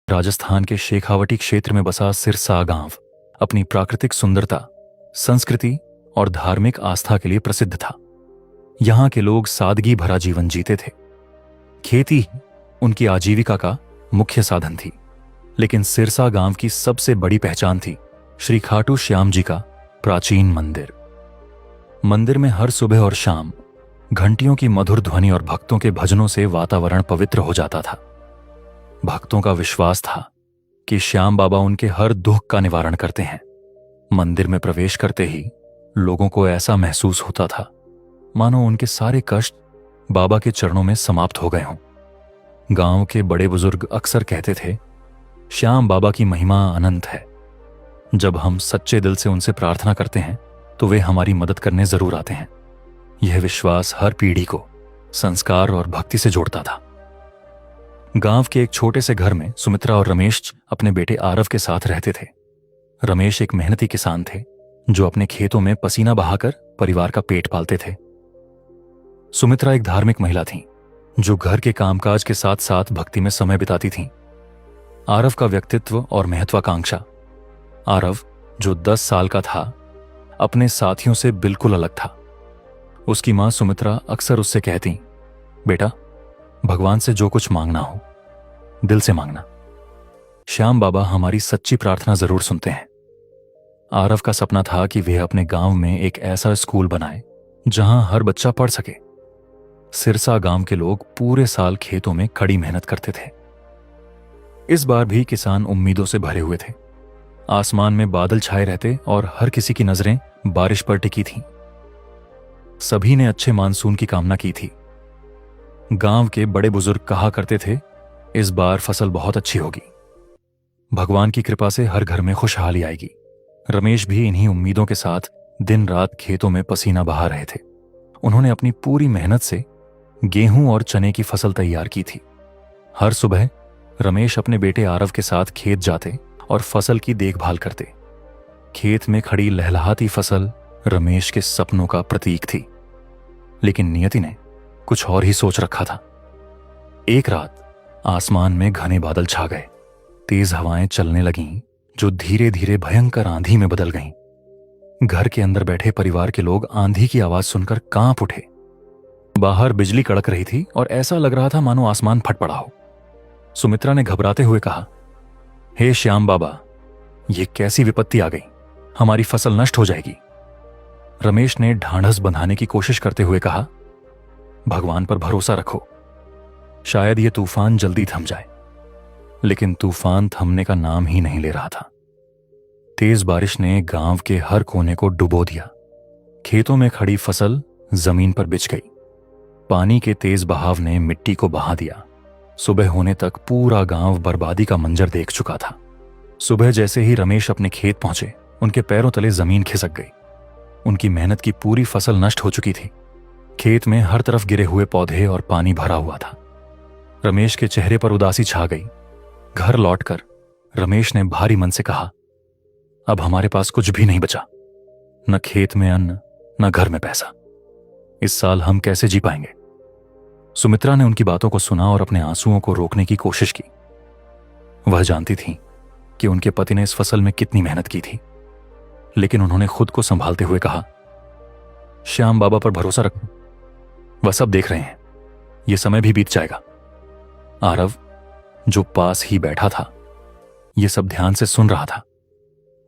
राजस्थान के शेखावटी क्षेत्र में बसा सिरसा गांव अपनी प्राकृतिक सुंदरता, संस्कृति और धार्मिक आस्था के लिए प्रसिद्ध था। यहां के लोग सादगी भरा जीवन जीते थे। खेती उनकी आजीविका का मुख्य साधन थी। लेकिन सिरसा गांव की सबसे बड़ी पहचान थी श्री खाटू श्याम जी का प्राचीन मंदिर। मंदिर में हर सुबह और शाम घंटियों की मधुर ध्वनि और भक्तों के भजनों से वातावरण पवित्र हो जाता था। भक्तों का विश्वास था कि श्याम बाबा उनके हर दुख का निवारण करते हैं। मंदिर में प्रवेश करते ही लोगों को ऐसा महसूस होता था मानो उनके सारे कष्ट बाबा के चरणों में समाप्त हो गए हों। गांव के बड़े बुजुर्ग अक्सर कहते थे, श्याम बाबा की महिमा अनंत है। जब हम सच्चे दिल से उनसे प्रार्थना करते हैं तो वे हमारी मदद करने जरूर आते हैं। यह विश्वास हर पीढ़ी को संस्कार और भक्ति से जोड़ता था। गांव के एक छोटे से घर में सुमित्रा और रमेश अपने बेटे आरव के साथ रहते थे। रमेश एक मेहनती किसान थे जो अपने खेतों में पसीना बहाकर परिवार का पेट पालते थे। सुमित्रा एक धार्मिक महिला थी जो घर के कामकाज के साथ साथ भक्ति में समय बिताती थी। आरव का व्यक्तित्व और महत्वाकांक्षा। आरव, जो 10 साल का था, अपने साथियों से बिल्कुल अलग था। उसकी मां सुमित्रा अक्सर उससे कहती, बेटा, भगवान से जो कुछ मांगना हो दिल से मांगना। श्याम बाबा हमारी सच्ची प्रार्थना जरूर सुनते हैं। आरव का सपना था कि वह अपने गांव में एक ऐसा स्कूल बनाए जहां हर बच्चा पढ़ सके। सिरसा गांव के लोग पूरे साल खेतों में कड़ी मेहनत करते थे। इस बार भी किसान उम्मीदों से भरे हुए थे। आसमान में बादल छाए रहते और हर किसी की नजरें बारिश पर टिकी थीं। सभी ने अच्छे मानसून की कामना की थी। गांव के बड़े बुजुर्ग कहा करते थे, इस बार फसल बहुत अच्छी होगी। भगवान की कृपा से हर घर में खुशहाली आएगी। रमेश भी इन्हीं उम्मीदों के साथ दिन रात खेतों में पसीना बहा रहे थे। उन्होंने अपनी पूरी मेहनत से गेहूं और चने की फसल तैयार की थी। हर सुबह रमेश अपने बेटे आरव के साथ खेत जाते और फसल की देखभाल करते। खेत में खड़ी लहलहाती फसल रमेश के सपनों का प्रतीक थी। लेकिन नियति ने कुछ और ही सोच रखा था। एक रात आसमान में घने बादल छा गए। तेज हवाएं चलने लगीं जो धीरे धीरे भयंकर आंधी में बदल गईं। घर के अंदर बैठे परिवार के लोग आंधी की आवाज सुनकर कांप उठे। बाहर बिजली कड़क रही थी और ऐसा लग रहा था मानो आसमान फट पड़ा हो। सुमित्रा ने घबराते हुए कहा, हे श्याम बाबा, ये कैसी विपत्ति आ गई? हमारी फसल नष्ट हो जाएगी। रमेश ने ढांढस बंधाने की कोशिश करते हुए कहा, भगवान पर भरोसा रखो, शायद ये तूफान जल्दी थम जाए। लेकिन तूफान थमने का नाम ही नहीं ले रहा था। तेज बारिश ने गांव के हर कोने को डुबो दिया। खेतों में खड़ी फसल जमीन पर बिछ गई। पानी के तेज बहाव ने मिट्टी को बहा दिया। सुबह होने तक पूरा गांव बर्बादी का मंजर देख चुका था। सुबह जैसे ही रमेश अपने खेत पहुंचे, उनके पैरों तले जमीन खिसक गई। उनकी मेहनत की पूरी फसल नष्ट हो चुकी थी। खेत में हर तरफ गिरे हुए पौधे और पानी भरा हुआ था। रमेश के चेहरे पर उदासी छा गई। घर लौटकर रमेश ने भारी मन से कहा, अब हमारे पास कुछ भी नहीं बचा, न खेत में अन्न, न घर में पैसा। इस साल हम कैसे जी पाएंगे? सुमित्रा ने उनकी बातों को सुना और अपने आंसुओं को रोकने की कोशिश की। वह जानती थी कि उनके पति ने इस फसल में कितनी मेहनत की थी। लेकिन उन्होंने खुद को संभालते हुए कहा, श्याम बाबा पर भरोसा रखो, वह सब देख रहे हैं, यह समय भी बीत जाएगा। आरव, जो पास ही बैठा था, यह सब ध्यान से सुन रहा था।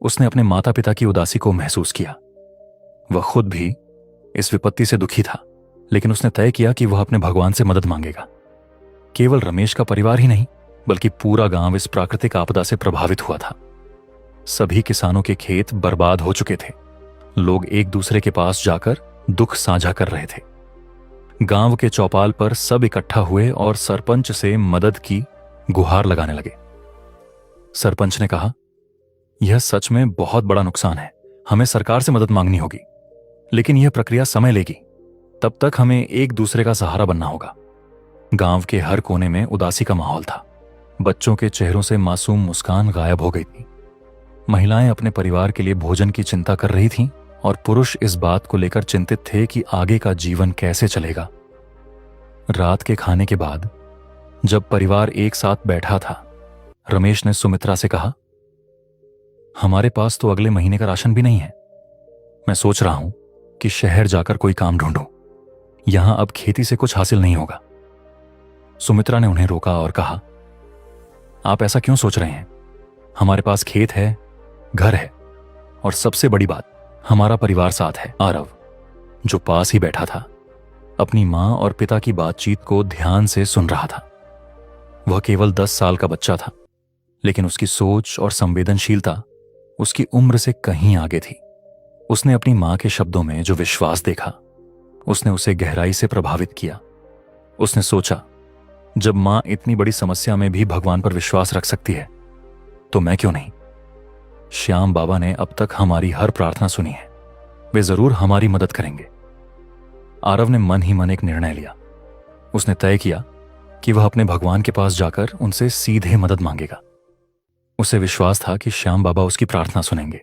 उसने अपने माता पिता की उदासी को महसूस किया। वह खुद भी इस विपत्ति से दुखी था, लेकिन उसने तय किया कि वह अपने भगवान से मदद मांगेगा। केवल रमेश का परिवार ही नहीं, बल्कि पूरा गांव इस प्राकृतिक आपदा से प्रभावित हुआ था। सभी किसानों के खेत बर्बाद हो चुके थे। लोग एक दूसरे के पास जाकर दुख साझा कर रहे थे। गांव के चौपाल पर सब इकट्ठा हुए और सरपंच से मदद की गुहार लगाने लगे। सरपंच ने कहा, यह सच में बहुत बड़ा नुकसान है, हमें सरकार से मदद मांगनी होगी, लेकिन यह प्रक्रिया समय लेगी। तब तक हमें एक दूसरे का सहारा बनना होगा। गांव के हर कोने में उदासी का माहौल था। बच्चों के चेहरों से मासूम मुस्कान गायब हो गई थी। महिलाएं अपने परिवार के लिए भोजन की चिंता कर रही थीं और पुरुष इस बात को लेकर चिंतित थे कि आगे का जीवन कैसे चलेगा। रात के खाने के बाद जब परिवार एक साथ बैठा था, रमेश ने सुमित्रा से कहा, हमारे पास तो अगले महीने का राशन भी नहीं है। मैं सोच रहा हूं कि शहर जाकर कोई काम ढूंढूं। यहां अब खेती से कुछ हासिल नहीं होगा। सुमित्रा ने उन्हें रोका और कहा, आप ऐसा क्यों सोच रहे हैं? हमारे पास खेत है, घर है, और सबसे बड़ी बात, हमारा परिवार साथ है। आरव, जो पास ही बैठा था, अपनी मां और पिता की बातचीत को ध्यान से सुन रहा था। वह केवल 10 साल का बच्चा था, लेकिन उसकी सोच और संवेदनशीलता उसकी उम्र से कहीं आगे थी। उसने अपनी मां के शब्दों में जो विश्वास देखा, उसने उसे गहराई से प्रभावित किया। उसने सोचा, जब मां इतनी बड़ी समस्या में भी भगवान पर विश्वास रख सकती है, तो मैं क्यों नहीं? श्याम बाबा ने अब तक हमारी हर प्रार्थना सुनी है। वे जरूर हमारी मदद करेंगे। आरव ने मन ही मन एक निर्णय लिया। उसने तय किया कि वह अपने भगवान के पास जाकर उनसे सीधे मदद मांगेगा। उसे विश्वास था कि श्याम बाबा उसकी प्रार्थना सुनेंगे।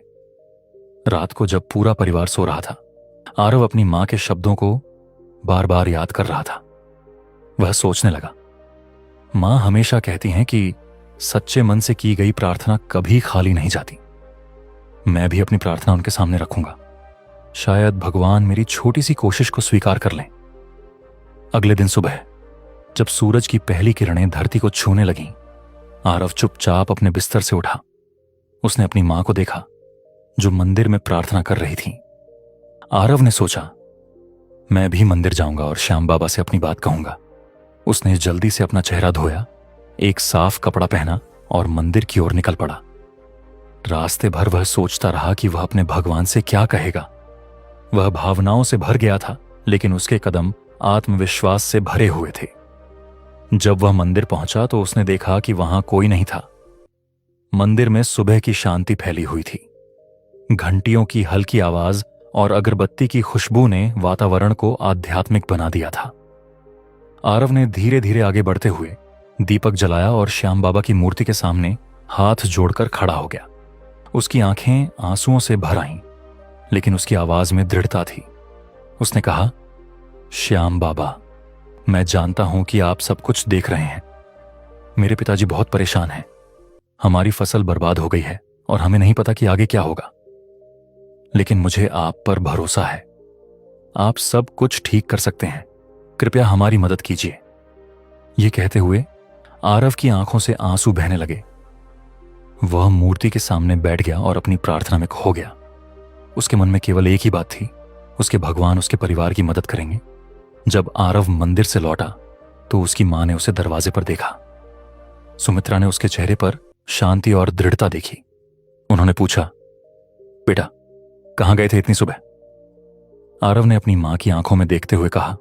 रात को जब पूरा परिवार सो रहा था, आरव अपनी मां के शब्दों को बार बार याद कर रहा था। वह सोचने लगा, मां हमेशा कहती हैं कि सच्चे मन से की गई प्रार्थना कभी खाली नहीं जाती। मैं भी अपनी प्रार्थना उनके सामने रखूंगा। शायद भगवान मेरी छोटी सी कोशिश को स्वीकार कर लें। अगले दिन सुबह जब सूरज की पहली किरणें धरती को छूने लगीं, आरव चुपचाप अपने बिस्तर से उठा। उसने अपनी मां को देखा, जो मंदिर में प्रार्थना कर रही थी। आरव ने सोचा, मैं भी मंदिर जाऊंगा और श्याम बाबा से अपनी बात कहूंगा। उसने जल्दी से अपना चेहरा धोया, एक साफ कपड़ा पहना और मंदिर की ओर निकल पड़ा। रास्ते भर वह सोचता रहा कि वह अपने भगवान से क्या कहेगा। वह भावनाओं से भर गया था, लेकिन उसके कदम आत्मविश्वास से भरे हुए थे। जब वह मंदिर पहुंचा तो उसने देखा कि वहां कोई नहीं था। मंदिर में सुबह की शांति फैली हुई थी। घंटियों की हल्की आवाज और अगरबत्ती की खुशबू ने वातावरण को आध्यात्मिक बना दिया था। आरव ने धीरे धीरे आगे बढ़ते हुए दीपक जलाया और श्याम बाबा की मूर्ति के सामने हाथ जोड़कर खड़ा हो गया। उसकी आंखें आंसुओं से भर आईं, लेकिन उसकी आवाज में दृढ़ता थी। उसने कहा, श्याम बाबा, मैं जानता हूं कि आप सब कुछ देख रहे हैं। मेरे पिताजी बहुत परेशान हैं। हमारी फसल बर्बाद हो गई है और हमें नहीं पता कि आगे क्या होगा, लेकिन मुझे आप पर भरोसा है। आप सब कुछ ठीक कर सकते हैं। कृपया हमारी मदद कीजिए। यह कहते हुए आरव की आंखों से आंसू बहने लगे। वह मूर्ति के सामने बैठ गया और अपनी प्रार्थना में खो गया। उसके मन में केवल एक ही बात थी, उसके भगवान उसके परिवार की मदद करेंगे। जब आरव मंदिर से लौटा तो उसकी मां ने उसे दरवाजे पर देखा। सुमित्रा ने उसके चेहरे पर शांति और दृढ़ता देखी। उन्होंने पूछा, बेटा, कहां गए थे इतनी सुबह? आरव ने अपनी मां की आंखों में देखते हुए कहा,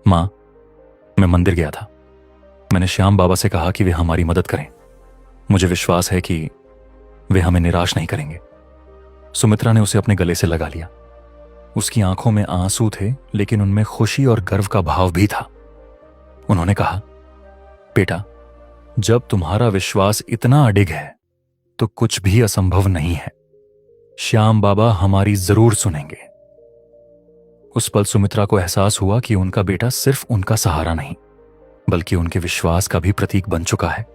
मां, मैं मंदिर गया था। मैंने श्याम बाबा से कहा कि वे हमारी मदद करें। मुझे विश्वास है कि वे हमें निराश नहीं करेंगे। सुमित्रा ने उसे अपने गले से लगा लिया। उसकी आंखों में आंसू थे, लेकिन उनमें खुशी और गर्व का भाव भी था। उन्होंने कहा, बेटा, जब तुम्हारा विश्वास इतना अडिग है तो कुछ भी असंभव नहीं है। श्याम बाबा हमारी जरूर सुनेंगे। उस पल सुमित्रा को एहसास हुआ कि उनका बेटा सिर्फ उनका सहारा नहीं, बल्कि उनके विश्वास का भी प्रतीक बन चुका है।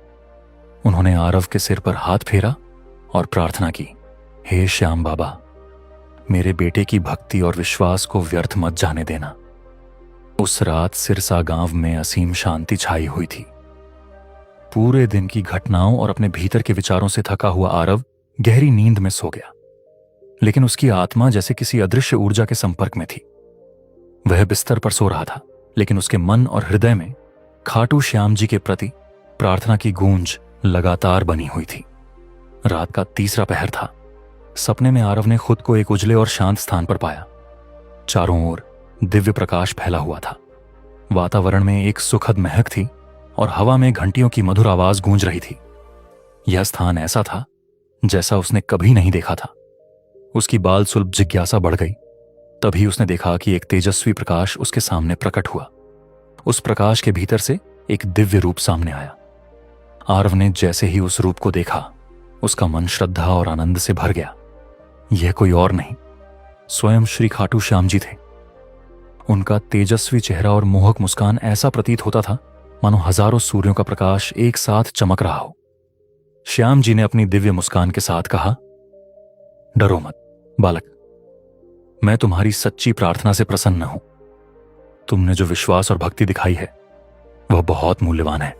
उन्होंने आरव के सिर पर हाथ फेरा और प्रार्थना की, हे श्याम बाबा, मेरे बेटे की भक्ति और विश्वास को व्यर्थ मत जाने देना। उस रात सिरसा गांव में असीम शांति छाई हुई थी। पूरे दिन की घटनाओं और अपने भीतर के विचारों से थका हुआ आरव गहरी नींद में सो गया, लेकिन उसकी आत्मा जैसे किसी अदृश्य ऊर्जा के संपर्क में थी। वह बिस्तर पर सो रहा था, लेकिन उसके मन और हृदय में खाटू श्याम जी के प्रति प्रार्थना की गूंज लगातार बनी हुई थी। रात का तीसरा पहर था। सपने में आरव ने खुद को एक उजले और शांत स्थान पर पाया। चारों ओर दिव्य प्रकाश फैला हुआ था। वातावरण में एक सुखद महक थी और हवा में घंटियों की मधुर आवाज गूंज रही थी। यह स्थान ऐसा था जैसा उसने कभी नहीं देखा था। उसकी बाल सुलभ जिज्ञासा बढ़ गई। तभी उसने देखा कि एक तेजस्वी प्रकाश उसके सामने प्रकट हुआ। उस प्रकाश के भीतर से एक दिव्य रूप सामने आया। आरव ने जैसे ही उस रूप को देखा, उसका मन श्रद्धा और आनंद से भर गया। यह कोई और नहीं, स्वयं श्री खाटू श्याम जी थे। उनका तेजस्वी चेहरा और मोहक मुस्कान ऐसा प्रतीत होता था मानो हजारों सूर्यों का प्रकाश एक साथ चमक रहा हो। श्याम जी ने अपनी दिव्य मुस्कान के साथ कहा, डरो मत बालक, मैं तुम्हारी सच्ची प्रार्थना से प्रसन्न हूं। तुमने जो विश्वास और भक्ति दिखाई है वह बहुत मूल्यवान है।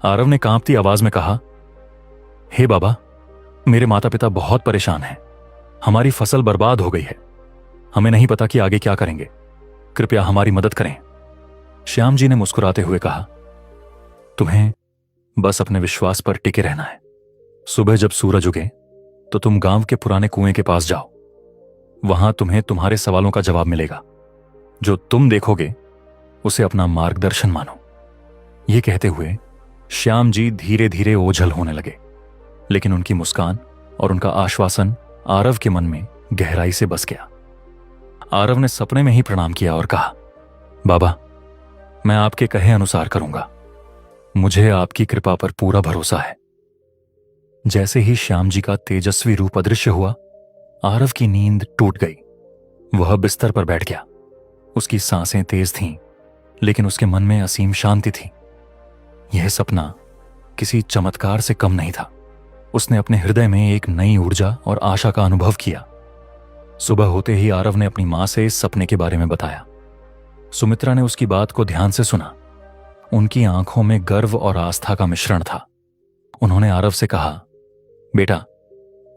आरव ने कांपती आवाज में कहा, हे बाबा, मेरे माता पिता बहुत परेशान हैं। हमारी फसल बर्बाद हो गई है। हमें नहीं पता कि आगे क्या करेंगे। कृपया हमारी मदद करें। श्याम जी ने मुस्कुराते हुए कहा, तुम्हें बस अपने विश्वास पर टिके रहना है। सुबह जब सूरज उगे तो तुम गांव के पुराने कुएं के पास जाओ। वहां तुम्हें तुम्हारे सवालों का जवाब मिलेगा। जो तुम देखोगे उसे अपना मार्गदर्शन मानो। यह कहते हुए श्याम जी धीरे धीरे ओझल होने लगे, लेकिन उनकी मुस्कान और उनका आश्वासन आरव के मन में गहराई से बस गया। आरव ने सपने में ही प्रणाम किया और कहा, बाबा, मैं आपके कहे अनुसार करूंगा। मुझे आपकी कृपा पर पूरा भरोसा है। जैसे ही श्याम जी का तेजस्वी रूप अदृश्य हुआ, आरव की नींद टूट गई। वह बिस्तर पर बैठ गया। उसकी सांसें तेज थीं, लेकिन उसके मन में असीम शांति थी। यह सपना किसी चमत्कार से कम नहीं था। उसने अपने हृदय में एक नई ऊर्जा और आशा का अनुभव किया। सुबह होते ही आरव ने अपनी मां से इस सपने के बारे में बताया। सुमित्रा ने उसकी बात को ध्यान से सुना। उनकी आंखों में गर्व और आस्था का मिश्रण था। उन्होंने आरव से कहा, बेटा,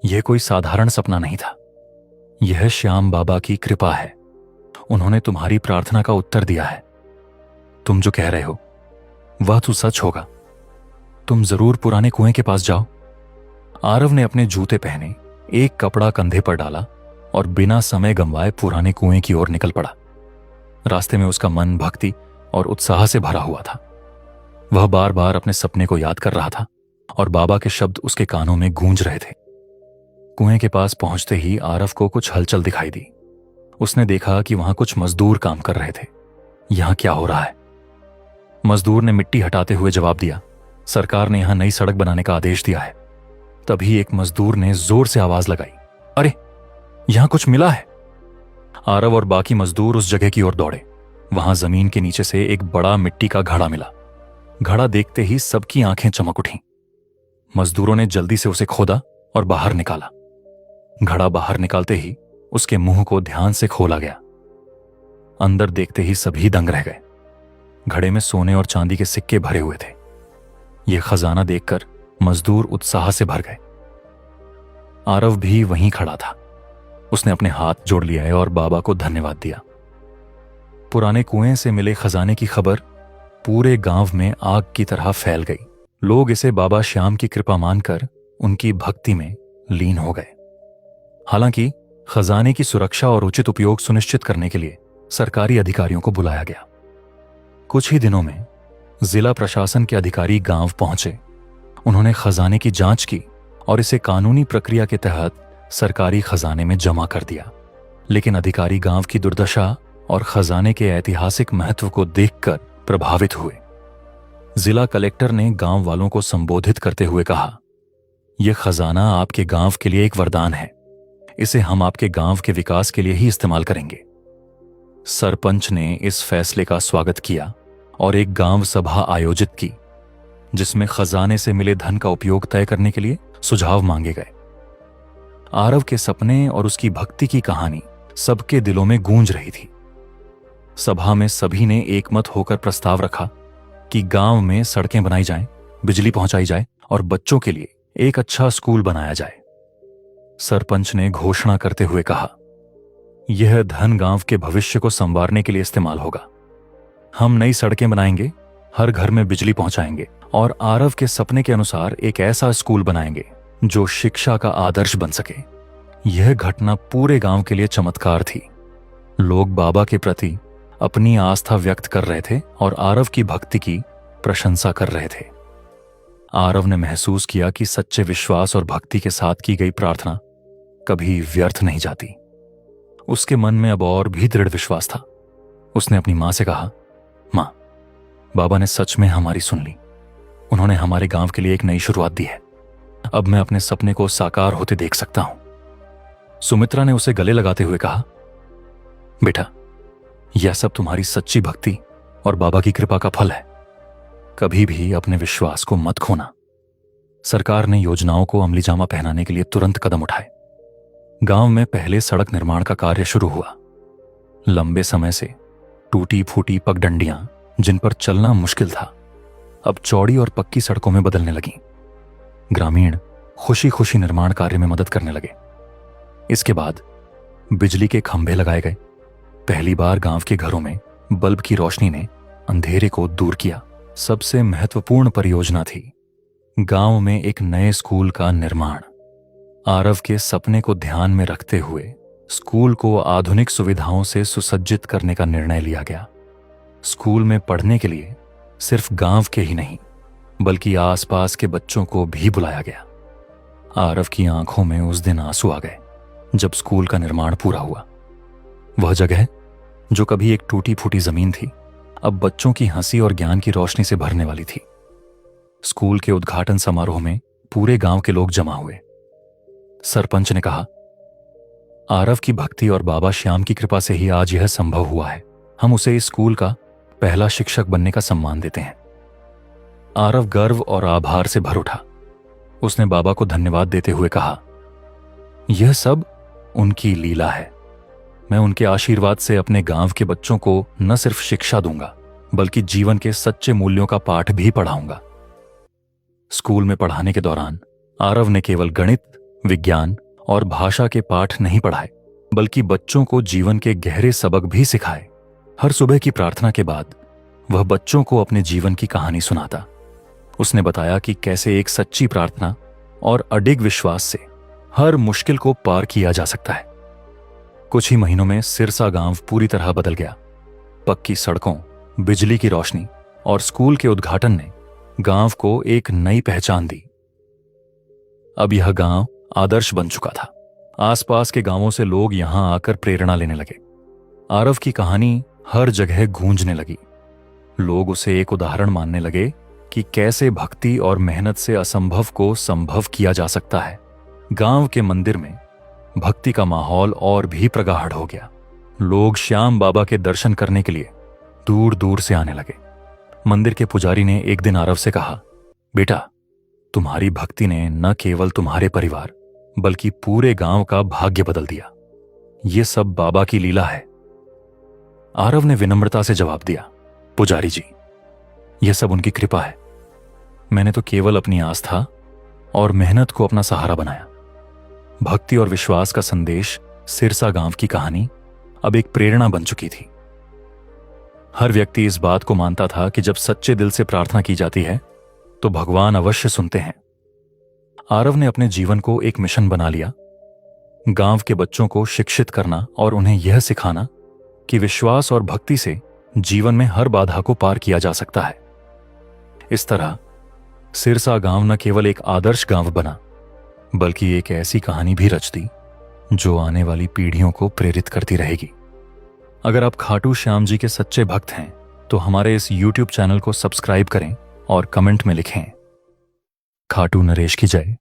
यह कोई साधारण सपना नहीं था। यह श्याम बाबा की कृपा है। उन्होंने तुम्हारी प्रार्थना का उत्तर दिया है। तुम जो कह रहे हो वह तो सच होगा। तुम जरूर पुराने कुएं के पास जाओ। आरव ने अपने जूते पहने, एक कपड़ा कंधे पर डाला और बिना समय गंवाए पुराने कुएं की ओर निकल पड़ा। रास्ते में उसका मन भक्ति और उत्साह से भरा हुआ था। वह बार बार अपने सपने को याद कर रहा था और बाबा के शब्द उसके कानों में गूंज रहे थे। कुएं के पास पहुंचते ही आरव को कुछ हलचल दिखाई दी। उसने देखा कि वहां कुछ मजदूर काम कर रहे थे। यहां क्या हो रहा है? मजदूर ने मिट्टी हटाते हुए जवाब दिया, सरकार ने यहां नई सड़क बनाने का आदेश दिया है। तभी एक मजदूर ने जोर से आवाज लगाई, अरे, यहां कुछ मिला है। आरव और बाकी मजदूर उस जगह की ओर दौड़े। वहां जमीन के नीचे से एक बड़ा मिट्टी का घड़ा मिला। घड़ा देखते ही सबकी आंखें चमक उठीं। मजदूरों ने जल्दी से उसे खोदा और बाहर निकाला। घड़ा बाहर निकालते ही उसके मुंह को ध्यान से खोला गया। अंदर देखते ही सभी दंग रह गए। घड़े में सोने और चांदी के सिक्के भरे हुए थे। यह खजाना देखकर मजदूर उत्साह से भर गए। आरव भी वहीं खड़ा था। उसने अपने हाथ जोड़ लिए और बाबा को धन्यवाद दिया। पुराने कुएं से मिले खजाने की खबर पूरे गांव में आग की तरह फैल गई। लोग इसे बाबा श्याम की कृपा मानकर उनकी भक्ति में लीन हो गए। हालांकि खजाने की सुरक्षा और उचित उपयोग सुनिश्चित करने के लिए सरकारी अधिकारियों को बुलाया गया। कुछ ही दिनों में जिला प्रशासन के अधिकारी गांव पहुंचे। उन्होंने खजाने की जांच की और इसे कानूनी प्रक्रिया के तहत सरकारी खजाने में जमा कर दिया। लेकिन अधिकारी गांव की दुर्दशा और खजाने के ऐतिहासिक महत्व को देखकर प्रभावित हुए। जिला कलेक्टर ने गांव वालों को संबोधित करते हुए कहा, यह खजाना आपके गांव के लिए एक वरदान है। इसे हम आपके गांव के विकास के लिए ही इस्तेमाल करेंगे। सरपंच ने इस फैसले का स्वागत किया और एक गांव सभा आयोजित की, जिसमें खजाने से मिले धन का उपयोग तय करने के लिए सुझाव मांगे गए। आरव के सपने और उसकी भक्ति की कहानी सबके दिलों में गूंज रही थी। सभा में सभी ने एकमत होकर प्रस्ताव रखा कि गांव में सड़कें बनाई जाएं, बिजली पहुंचाई जाए और बच्चों के लिए एक अच्छा स्कूल बनाया जाए। सरपंच ने घोषणा करते हुए कहा, यह धन गांव के भविष्य को संवारने के लिए इस्तेमाल होगा। हम नई सड़कें बनाएंगे, हर घर में बिजली पहुंचाएंगे और आरव के सपने के अनुसार एक ऐसा स्कूल बनाएंगे जो शिक्षा का आदर्श बन सके। यह घटना पूरे गांव के लिए चमत्कार थी। लोग बाबा के प्रति अपनी आस्था व्यक्त कर रहे थे और आरव की भक्ति की प्रशंसा कर रहे थे। आरव ने महसूस किया कि सच्चे विश्वास और भक्ति के साथ की गई प्रार्थना कभी व्यर्थ नहीं जाती। उसके मन में अब और भी दृढ़ विश्वास था। उसने अपनी मां से कहा, मां, बाबा ने सच में हमारी सुन ली। उन्होंने हमारे गांव के लिए एक नई शुरुआत दी है। अब मैं अपने सपने को साकार होते देख सकता हूं। सुमित्रा ने उसे गले लगाते हुए कहा, बेटा, यह सब तुम्हारी सच्ची भक्ति और बाबा की कृपा का फल है। कभी भी अपने विश्वास को मत खोना। सरकार ने योजनाओं को अमली जामा पहनाने के लिए तुरंत कदम उठाए। गांव में पहले सड़क निर्माण का कार्य शुरू हुआ। लंबे समय से टूटी फूटी पगडंडियां जिन पर चलना मुश्किल था, अब चौड़ी और पक्की सड़कों में बदलने लगीं। ग्रामीण खुशी खुशी निर्माण कार्य में मदद करने लगे। इसके बाद बिजली के खंभे लगाए गए। पहली बार गांव के घरों में बल्ब की रोशनी ने अंधेरे को दूर किया। सबसे महत्वपूर्ण परियोजना थी गांव में एक नए स्कूल का निर्माण। आरव के सपने को ध्यान में रखते हुए स्कूल को आधुनिक सुविधाओं से सुसज्जित करने का निर्णय लिया गया। स्कूल में पढ़ने के लिए सिर्फ गांव के ही नहीं बल्कि आसपास के बच्चों को भी बुलाया गया। आरव की आंखों में उस दिन आंसू आ गए जब स्कूल का निर्माण पूरा हुआ। वह जगह जो कभी एक टूटी फूटी जमीन थी, अब बच्चों की हंसी और ज्ञान की रोशनी से भरने वाली थी। स्कूल के उद्घाटन समारोह में पूरे गांव के लोग जमा हुए। सरपंच ने कहा, आरव की भक्ति और बाबा श्याम की कृपा से ही आज यह संभव हुआ है। हम उसे इस स्कूल का पहला शिक्षक बनने का सम्मान देते हैं। आरव गर्व और आभार से भर उठा। उसने बाबा को धन्यवाद देते हुए कहा, यह सब उनकी लीला है। मैं उनके आशीर्वाद से अपने गांव के बच्चों को न सिर्फ शिक्षा दूंगा बल्कि जीवन के सच्चे मूल्यों का पाठ भी पढ़ाऊंगा। स्कूल में पढ़ाने के दौरान आरव ने केवल गणित, विज्ञान और भाषा के पाठ नहीं पढ़ाए बल्कि बच्चों को जीवन के गहरे सबक भी सिखाए। हर सुबह की प्रार्थना के बाद वह बच्चों को अपने जीवन की कहानी सुनाता। उसने बताया कि कैसे एक सच्ची प्रार्थना और अडिग विश्वास से हर मुश्किल को पार किया जा सकता है। कुछ ही महीनों में सिरसा गांव पूरी तरह बदल गया। पक्की सड़कों, बिजली की रोशनी और स्कूल के उद्घाटन ने गांव को एक नई पहचान दी। अब यह गांव आदर्श बन चुका था। आसपास के गांवों से लोग यहां आकर प्रेरणा लेने लगे। आरव की कहानी हर जगह गूंजने लगी। लोग उसे एक उदाहरण मानने लगे कि कैसे भक्ति और मेहनत से असंभव को संभव किया जा सकता है। गांव के मंदिर में भक्ति का माहौल और भी प्रगाढ़ हो गया। लोग श्याम बाबा के दर्शन करने के लिए दूर दूर से आने लगे। मंदिर के पुजारी ने एक दिन आरव से कहा, बेटा, तुम्हारी भक्ति ने न केवल तुम्हारे परिवार बल्कि पूरे गांव का भाग्य बदल दिया। यह सब बाबा की लीला है। आरव ने विनम्रता से जवाब दिया, पुजारी जी, यह सब उनकी कृपा है। मैंने तो केवल अपनी आस्था और मेहनत को अपना सहारा बनाया। भक्ति और विश्वास का संदेश सिरसा गांव की कहानी अब एक प्रेरणा बन चुकी थी। हर व्यक्ति इस बात को मानता था कि जब सच्चे दिल से प्रार्थना की जाती है तो भगवान अवश्य सुनते हैं। आरव ने अपने जीवन को एक मिशन बना लिया। गांव के बच्चों को शिक्षित करना और उन्हें यह सिखाना कि विश्वास और भक्ति से जीवन में हर बाधा को पार किया जा सकता है। इस तरह सिरसा गांव न केवल एक आदर्श गांव बना बल्कि एक ऐसी कहानी भी रच दी जो आने वाली पीढ़ियों को प्रेरित करती रहेगी। अगर आप खाटू श्याम जी के सच्चे भक्त हैं तो हमारे इस YouTube चैनल को सब्सक्राइब करें और कमेंट में लिखें, खाटू नरेश की जय।